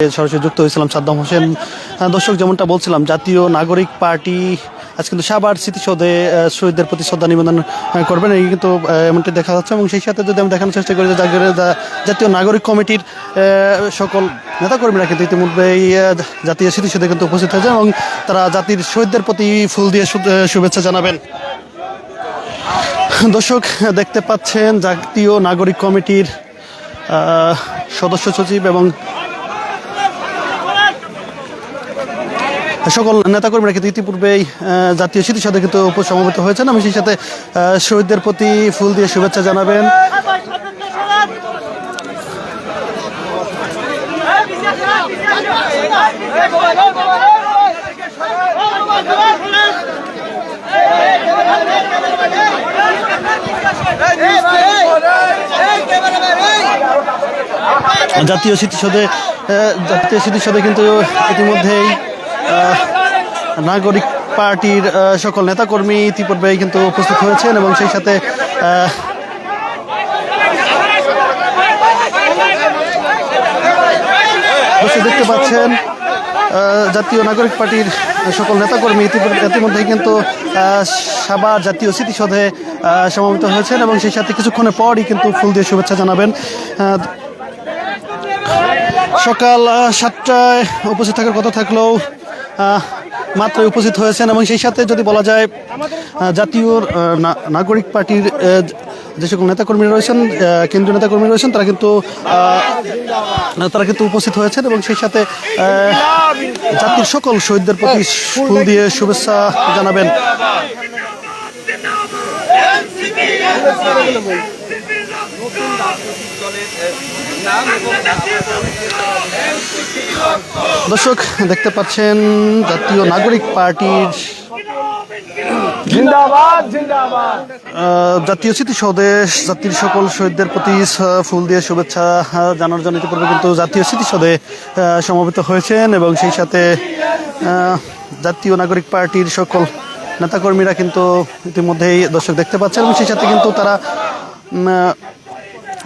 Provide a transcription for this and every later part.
সরাসরি যুক্ত হয়েছিলাম সাদ্দাম হোসেন। দর্শক, যেমনটা বলছিলাম, জাতীয় নাগরিক পার্টি আজ কিন্তু সাভার স্মৃতিসৌধে শহীদদের প্রতি শ্রদ্ধা নিবেদন করবেন, এই কিন্তু এমনটি দেখা যাচ্ছে। এবং সেই সাথে যদি আমি দেখানোর চেষ্টা করি যে জাতীয় নাগরিক কমিটির সকল নেতাকর্মীরা কিন্তু ইতিমধ্যে এই জাতীয় স্মৃতিসৌধে কিন্তু উপস্থিত হয়েছে এবং তারা জাতির শহীদদের প্রতি ফুল দিয়ে শুভেচ্ছা জানাবেন। দর্শক, দেখতে পাচ্ছেন জাতীয় নাগরিক কমিটির সদস্য সচিব এবং সকল নেতাকর্মীরা কিন্তু ইতিপূর্বেই জাতীয় স্মৃতিসৌধে কিন্তু উপসমবেত হয়েছেন এবং সেই সাথে শহীদদের প্রতি ফুল দিয়ে শুভেচ্ছা জানাবেন। জাতীয় স্মৃতিসৌধে কিন্তু ইতিমধ্যেই নাগরিক পার্টির সকল নেতাকর্মী ইতিপূর্বেই কিন্তু উপস্থিত হয়েছেন এবং সেই সাথে দেখতে পাচ্ছেন জাতীয় নাগরিক পার্টির সকল নেতাকর্মী ইতিমধ্যেই কিন্তু সাভার জাতীয় স্মৃতিসৌধে সমবেত হয়েছেন এবং সেই সাথে কিছুক্ষণের পরই কিন্তু ফুল দিয়ে শুভেচ্ছা জানাবেন। সকাল 7টায় উপস্থিত থাকার কথা থাকলেও মাত্রই উপস্থিত হয়েছেন এবং সেই সাথে যদি বলা যায় জাতীয় নাগরিক পার্টির যে সকল নেতাকর্মী রয়েছেন, কেন্দ্রীয় নেতাকর্মী রয়েছেন, তারা কিন্তু উপস্থিত হয়েছেন এবং সেই সাথে জাতির সকল শহীদদের প্রতি ফুল দিয়ে শুভেচ্ছা জানাবেন। দর্শক, দেখতে পাচ্ছেন জাতীয় নাগরিক পার্টির জাতীয় স্মৃতিসৌধে জাতির সকল শহীদদের প্রতি ফুল দিয়ে শুভেচ্ছা জানার জন্য ইতিপূর্বে কিন্তু জাতীয় স্মৃতিসৌধে সমবেত হয়েছেন এবং সেই সাথে জাতীয় নাগরিক পার্টির সকল নেতাকর্মীরা কিন্তু ইতিমধ্যেই দর্শক দেখতে পাচ্ছেন এবং সেই সাথে কিন্তু তারা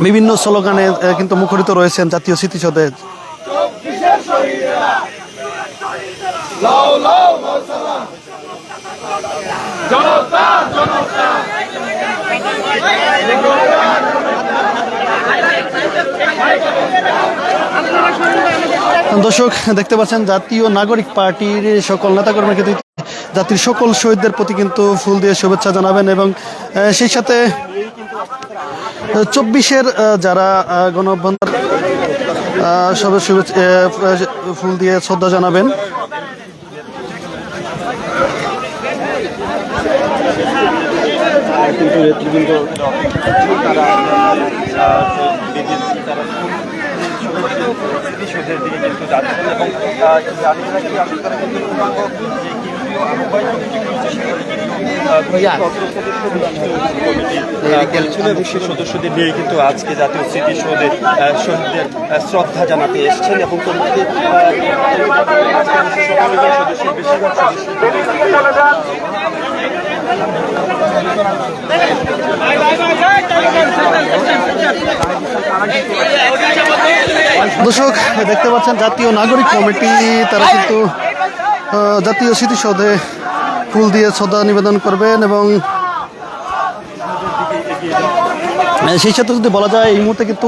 বিভিন্ন স্লোগানে কিন্তু মুখরিত রয়েছেন জাতীয় স্মৃতিসৌধে। দর্শক, দেখতে পাচ্ছেন জাতীয় নাগরিক পার্টির সকল নেতাকর্মী কিন্তু জাতির সকল শহীদদের প্রতি কিন্তু ফুল দিয়ে শুভেচ্ছা জানাবেন এবং সেই সাথে 24-এর যারা গণঅভ্যুত্থান সবাই ফুল দিয়ে শ্রদ্ধা জানাবেন। সদস্যদের নিয়ে কিন্তু আজকে জাতীয় স্মৃতিসৌধে শহীদদের শ্রদ্ধা জানাতে এসেছেন এবং দর্শক, দেখতে পাচ্ছেন জাতীয় নাগরিক কমিটি তারা কিন্তু জাতীয় স্মৃতিসৌধে ফুল দিয়ে শ্রদ্ধা নিবেদন করবেন এবং সেই সাথে যদি বলা যায় এই মুহূর্তে কিন্তু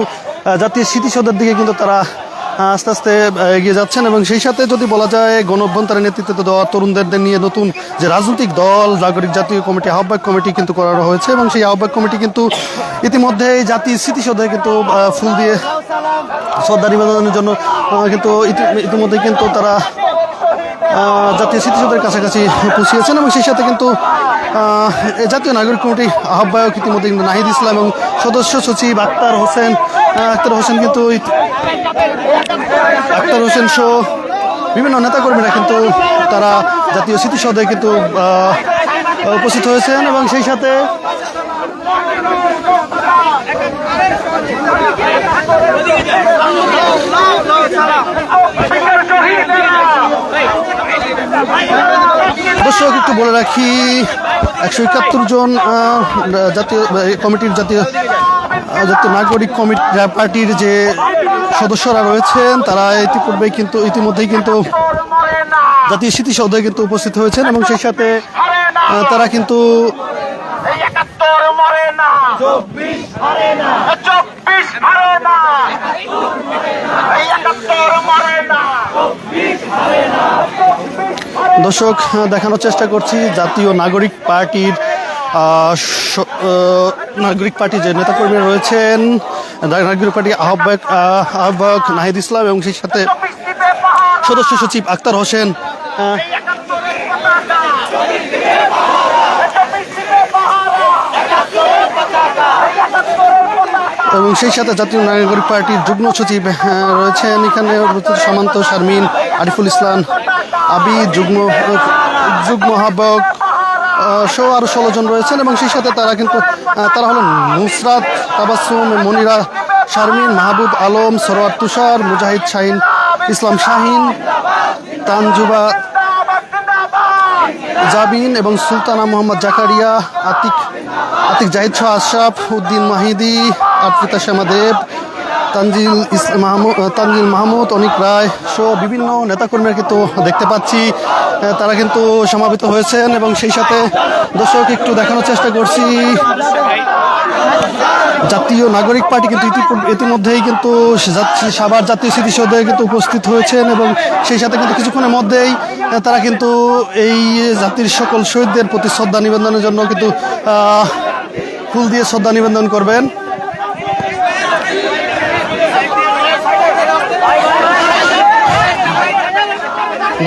জাতীয় স্মৃতিসৌধের দিকে কিন্তু তারা আস্তে আস্তে এগিয়ে যাচ্ছেন এবং সেই সাথে যদি বলা যায় গণঅভ্যুত্থানের নেতৃত্বে দেওয়া তরুণদের নিয়ে নতুন যে রাজনৈতিক দল নাগরিক জাতীয় কমিটি আহ্বায়ক কমিটি কিন্তু করা হয়েছে এবং সেই আহ্বায়ক কমিটি কিন্তু ইতিমধ্যে জাতীয় স্মৃতিসৌধে কিন্তু ফুল দিয়ে শ্রদ্ধা নিবেদনের জন্য কিন্তু ইতিমধ্যে কিন্তু তারা জাতীয় স্মৃতিসৌধের কাছাকাছি পৌঁছিয়েছেন এবং সেই সাথে কিন্তু জাতীয় নাগরিক কমিটি আহ্বায়ক ইতিমধ্যে কিন্তু নাহিদ ইসলাম এবং সদস্য সচিব আক্তার হোসেন কিন্তু আক্তার হোসেন সহ বিভিন্ন নেতাকর্মীরা কিন্তু তারা জাতীয় স্মৃতিসৌধে কিন্তু উপস্থিত হয়েছেন এবং সেই সাথে দর্শক, একটু বলে রাখি 171 জন জাতীয় কমিটির জাতীয় জাতীয় নাগরিক কমিটি পার্টির যে সদস্যরা রয়েছেন তারা ইতিমধ্যেই কিন্তু জাতীয় স্মৃতিসৌধে কিন্তু উপস্থিত হয়েছেন এবং সেই সাথে তারা কিন্তু দর্শক দেখানোর চেষ্টা করছি জাতীয় নাগরিক পার্টির যে নেতাকর্মীরা রয়েছেন, নাগরিক পার্টির আহ্বায়ক নাহিদ ইসলাম এবং সেই সাথে সদস্য সচিব আক্তার হোসেন এবং সেই সাথে জাতীয় নাগরিক পার্টির যুগ্ম সচিব রয়েছেন এখানে সামান্ত শারমিন, আরিফুল ইসলাম আবি, যুগ্ম আহ্বায়ক সহ আরও 16 জন রয়েছেন এবং সেই সাথে তারা হলেন নুসরাত, তাবাসসুম, মনিরা, শারমিন, মাহবুব আলম, সরোয়ার তুষার, মুজাহিদ শাহিন, ইসলাম শাহিন, তানজুবা জাবিন এবং সুলতানা মোহাম্মদ জাকারিয়া, আতিক জাহিদ শাহ, আশরাফ উদ্দিন মাহিদি, আফরিতা শ্যামা দেব, তানজিল মাহমুদ, অনিক রায় সহ বিভিন্ন নেতাকর্মীরা কিন্তু দেখতে পাচ্ছি তারা কিন্তু সমাবেত হয়েছেন এবং সেই সাথে দর্শক একটু দেখানোর চেষ্টা করছি জাতীয় নাগরিক পার্টি কিন্তু ইতিমধ্যেই কিন্তু সাভার জাতীয় স্মৃতিসৌধে কিন্তু উপস্থিত হয়েছেন এবং সেই সাথে কিন্তু কিছুক্ষণের মধ্যেই তারা কিন্তু এই জাতির সকল শহীদদের প্রতি শ্রদ্ধা নিবেদনের জন্য কিন্তু ফুল দিয়ে শ্রদ্ধা নিবেদন করবেন।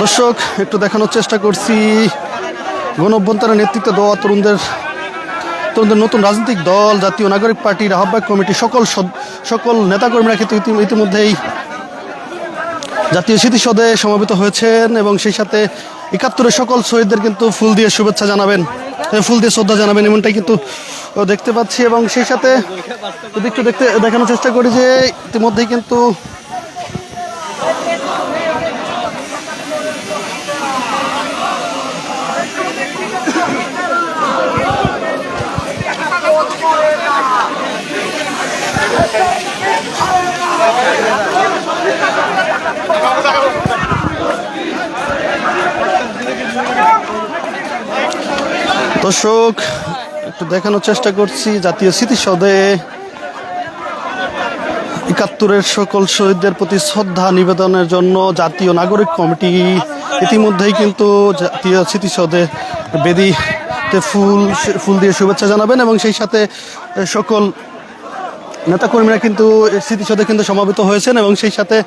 দর্শক একটু দেখানোর চেষ্টা করছি গণ অভ্যুত্থানের নেতৃত্বে দেওয়া তরুণদের নতুন রাজনৈতিক দল জাতীয় নাগরিক পার্টির আহ্বায়ক কমিটির সকল নেতাকর্মীরা কিন্তু ইতিমধ্যেই জাতীয় স্মৃতিসৌধে সমবেত হয়েছেন এবং সেই সাথে ৭১-এর সকল শহীদদের কিন্তু ফুল দিয়ে শ্রদ্ধা জানাবেন এমনটাই কিন্তু দেখতে পাচ্ছি এবং সেই সাথে একটু দেখানোর চেষ্টা করি যে ইতিমধ্যেই কিন্তু দর্শক একটু দেখানোর চেষ্টা করছি জাতীয় স্মৃতিসৌধে ৭১-এর সকল শহীদদের প্রতি শ্রদ্ধা নিবেদনের জন্য জাতীয় নাগরিক কমিটি ইতিমধ্যেই কিন্তু জাতীয় স্মৃতিসৌধে বেদিতে ফুল দিয়ে শুভেচ্ছা জানাবেন এবং সেই সাথে সকল নেতাকর্মীরা কিন্তু স্মৃতিসৌধে কিন্তু সমাবেত হয়েছেন এবং সেই সাথে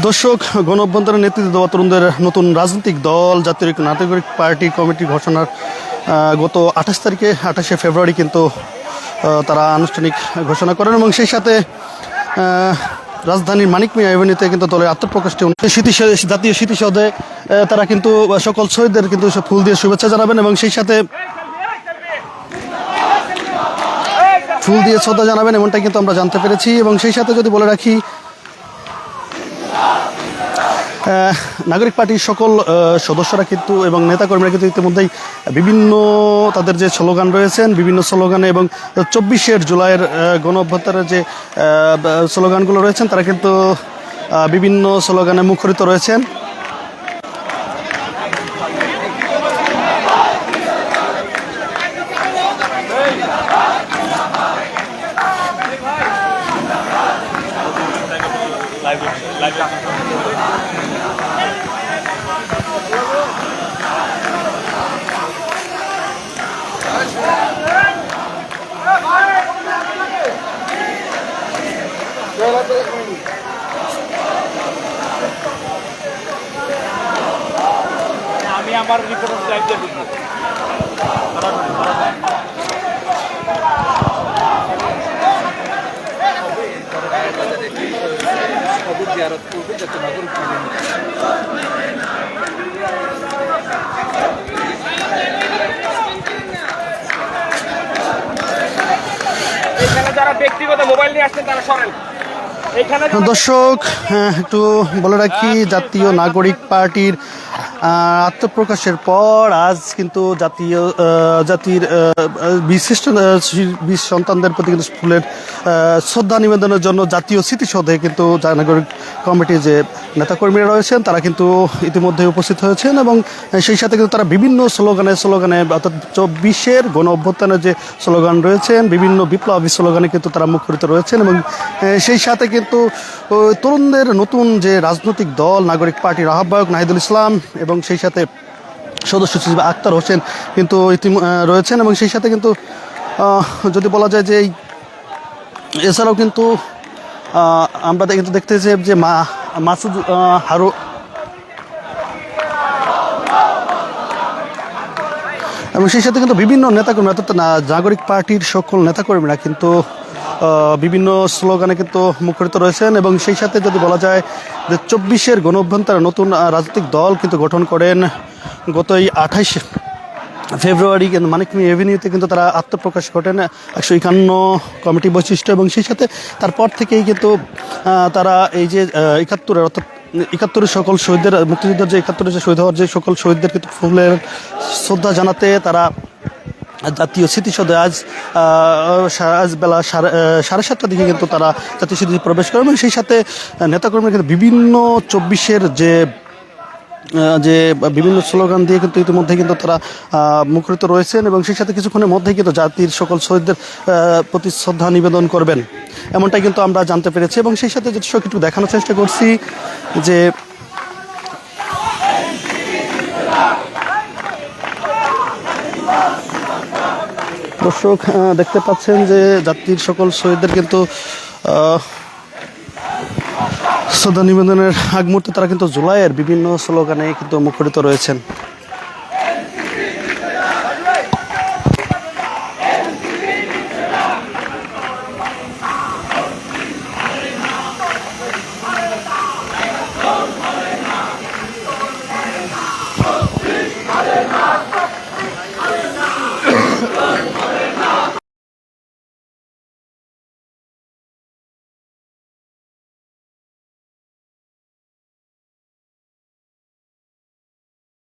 দর্শক গণ অভ্যুত্থানের নেতৃত্বে দেওয়া তরুণদের নতুন রাজনৈতিক দল জাতীয় নাগরিক পার্টি কমিটির ঘোষণার গত 28 ফেব্রুয়ারি কিন্তু তারা আনুষ্ঠানিক ঘোষণা করেন এবং সেই সাথে রাজধানীর মানিক মিয়া এভিনিউতে কিন্তু দলের আত্মপ্রকাশটি জাতীয় স্মৃতিসৌধে তারা কিন্তু সকল শহীদদের কিন্তু ফুল দিয়ে শুভেচ্ছা জানাবেন এবং সেই সাথে ফুল দিয়ে শ্রদ্ধা জানাবেন এমনটাই কিন্তু আমরা জানতে পেরেছি এবং সেই সাথে যদি বলে রাখি নাগরিক পার্টির সকল সদস্যরা কিন্তু এবং নেতাকর্মীরা কিন্তু ইতিমধ্যেই বিভিন্ন তাদের যে স্লোগান রয়েছেন বিভিন্ন স্লোগানে এবং 24 জুলাইয়ের গণ অভ্যুত্থানের যে স্লোগানগুলো রয়েছেন তারা কিন্তু বিভিন্ন স্লোগানে মুখরিত রয়েছেন। যারা ব্যক্তিগত মোবাইল নিয়ে আসছেন তারা সরেন। দর্শক, একটু বলে রাখি, জাতীয় নাগরিক পার্টির আত্মপ্রকাশের পর আজ কিন্তু জাতির বিশিষ্ট বীর সন্তানদের প্রতি কিন্তু ফুলের শ্রদ্ধা নিবেদনের জন্য জাতীয় স্মৃতিসৌধে কিন্তু নাগরিক কমিটির যে নেতাকর্মীরা রয়েছেন তারা কিন্তু ইতিমধ্যে উপস্থিত হয়েছেন এবং সেই সাথে কিন্তু তারা বিভিন্ন স্লোগানে অর্থাৎ 24-এর গণ অভ্যুত্থানের যে স্লোগান রয়েছেন, বিভিন্ন বিপ্লবী স্লোগানে কিন্তু তারা মুখরিত রয়েছেন এবং সেই সাথে কিন্তু তরুণদের নতুন যে রাজনৈতিক দল নাগরিক পার্টির আহ্বায়ক নাহিদুল ইসলাম এবং সেই সাথে সদস্য সচিব আক্তার হোসেন কিন্তু রয়েছেন এবং সেই সাথে কিন্তু যদি বলা যায় যে এছাড়াও কিন্তু আমরা কিন্তু দেখতেছি যে মাসুদ হারু এবং সেই সাথে কিন্তু বিভিন্ন নেতাকর্মী অর্থাৎ নাগরিক পার্টির সকল নেতাকর্মীরা কিন্তু বিভিন্ন স্লোগানে কিন্তু মুখরিত রয়েছেন এবং সেই সাথে যদি বলা যায় যে 24-এর গণ অভ্যুত্থানে নতুন রাজনৈতিক দল কিন্তু গঠন করেন গত এই 28 ফেব্রুয়ারি মানিকমি এভিনিউতে কিন্তু তারা আত্মপ্রকাশ ঘটেন 151 কমিটি বৈশিষ্ট্য এবং সেই সাথে তারপর থেকেই কিন্তু তারা এই যে 71-এর অর্থাৎ 71-এর সকল শহীদদের মুক্তিযুদ্ধের যে 71-এর যে শহীদ হওয়ার যে সকল শহীদদের কিন্তু ফুলের শ্রদ্ধা জানাতে তারা জাতীয় স্মৃতিসৌধে আজ বেলা 7:30টার দিকে কিন্তু তারা জাতীয় স্মৃতিসৌধে প্রবেশ করে এবং সেই সাথে নেতাকর্মীরা কিন্তু বিভিন্ন 24-এর যে বিভিন্ন স্লোগান দিয়ে কিন্তু ইতিমধ্যে কিন্তু তারা মুখরিত রয়েছেন এবং সেই সাথে কিছুক্ষণের মধ্যেই কিন্তু জাতির সকল শহীদদের প্রতি শ্রদ্ধা নিবেদন করবেন এমনটাই কিন্তু আমরা জানতে পেরেছি এবং সেই সাথে দর্শক একটু দেখানোর চেষ্টা করছি যে দর্শক দেখতে পাচ্ছেন যে জাতির সকল শহীদদের কিন্তু শ্রদ্ধা নিবেদনের আগ মুহূর্তে তারা কিন্তু জুলাইয়ের বিভিন্ন স্লোগানে কিন্তু মুখরিত রয়েছেন।